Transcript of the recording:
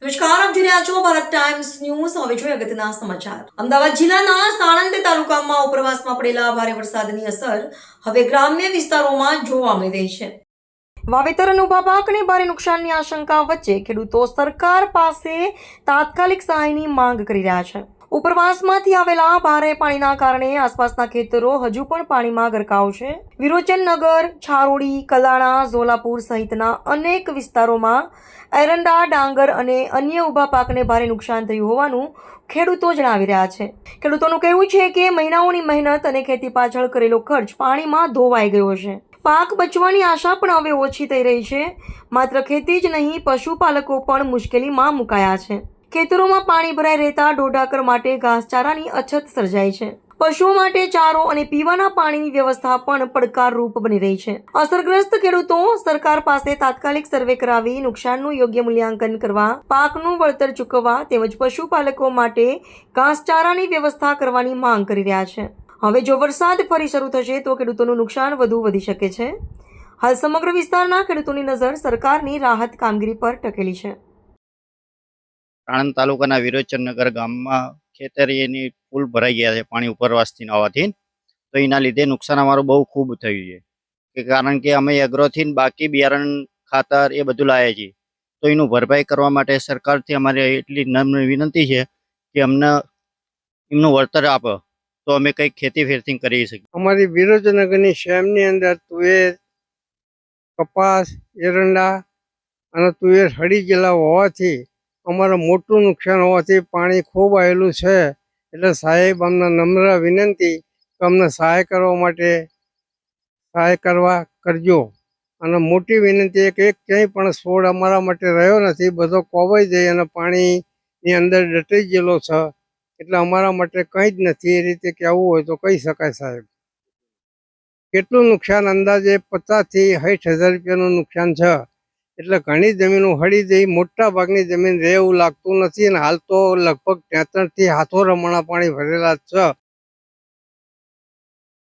નમસ્કાર, આપ જોઈ રહ્યા છો ભારત ટાઈમ્સ ન્યૂઝ. હવે જોઈએ અગત્યના સમાચાર. અમદાવાદ જિલ્લાના સાણંદ તાલુકામાં ઉપરવાસમાં પડેલા ભારે વરસાદની અસર હવે ગ્રામ્ય વિસ્તારોમાં જોવા મળી રહી છે. વાવેતર અને ઊભા પાકને ભારે નુકસાનની આશંકા વચ્ચે ખેડૂતો સરકાર પાસે તાત્કાલિક સહાયની માંગ કરી રહ્યા છે. ઉપરવાસમાંથી આવેલા ભારે પાણીના કારણે આસપાસના ખેતરો હજુ પણ પાણીમાં ગરકાવ છે. વિરોચનનગર, છારોડી, કલાણા, ઝોલાપુર સહિતના અનેક વિસ્તારોમાં એરંડા, ડાંગર અને અન્ય ઊભા પાકને ભારે નુકસાન થયું હોવાનું ખેડૂતો જણાવી રહ્યા છે. ખેડૂતોનું કહેવું છે કે મહિનાઓની મહેનત અને ખેતી પાછળ કરેલો ખર્ચ પાણીમાં ધોવાઈ ગયો છે. પાક બચવાની આશા પણ હવે ઓછી થઈ રહી છે. માત્ર ખેતી જ નહીં, પશુપાલકો પણ મુશ્કેલીમાં મુકાયા છે. ખેતરોમાં પાણી ભરાઈ રહેતા ઢોઢાકર માટે ઘાસચારાની અછત સર્જાઈ છે. પશુઓ માટે ચારો અને પીવાના પાણીની વ્યવસ્થા પણ પડકારરૂપ બની રહી છે. અસરગ્રસ્ત ખેડૂતો સરકાર પાસે તાત્કાલિક સર્વે કરાવી નુકસાનનું યોગ્ય મૂલ્યાંકન કરવા, પાકનું વળતર ચૂકવવા તેમજ પશુપાલકો માટે ઘાસચારાની વ્યવસ્થા કરવાની માંગ કરી રહ્યા છે. હવે જો વરસાદ ફરી શરૂ થશે તો ખેડૂતોનું નુકસાન વધુ વધી શકે છે. હાલ સમગ્ર વિસ્તારના ખેડૂતોની નજર સરકારની રાહત કામગીરી પર ટકેલી છે. આણંદ તાલુકાના વિરોચનનગર ગામમાં ખેતરીની પુલ ભરાઈ ગયા છે પાણી ઉપરવાસથી આવવાથી. તો એના લીધે નુકસાન અમારું બહુ ખૂબ થયું છે કારણ કે અમે એગ્રોથી બાકી બિયારણ ખાતર એ બધું લાવ્યા છીએ. તો એનું ભરપાઈ કરવા માટે સરકારથી અમારી એટલી નમ્ર વિનંતી છે કે અમને એમનું વળતર આપો તો અમે કંઈક ખેતી ફેરથી કરી શકીએ. અમારી વિરોચનગરની શેમની અંદર તુવેર, કપાસ, એરંડા અને તુવેર હળી ગયેલા હોવાથી અમારે મોટું નુકસાન હોવાથી પાણી ખૂબ આવેલું છે. એટલે સાહેબ અમને નમ્ર વિનંતી કે અમને સહાય કરવા માટે સહાય કરજો. અને મોટી વિનંતી કે ક્યાંય પણ છોડ અમારા માટે રહ્યો નથી, બધો કોવાઈ જાય અને પાણીની અંદર દટાઈ ગયેલો છે. એટલે અમારા માટે કંઈ જ નથી. એ રીતે કહેવું હોય તો કહી શકાય સાહેબ. કેટલું નુકસાન? અંદાજે 50,000 થી 60,000 રૂપિયાનું નુકસાન છે. એટલે ઘણી જમીનો હળી જઈ, મોટા ભાગની જમીન રહે એવું લાગતું નથી. અને હાલ તો લગભગ 63 થી હાથો રમણા પાણી ભરેલા જ છે.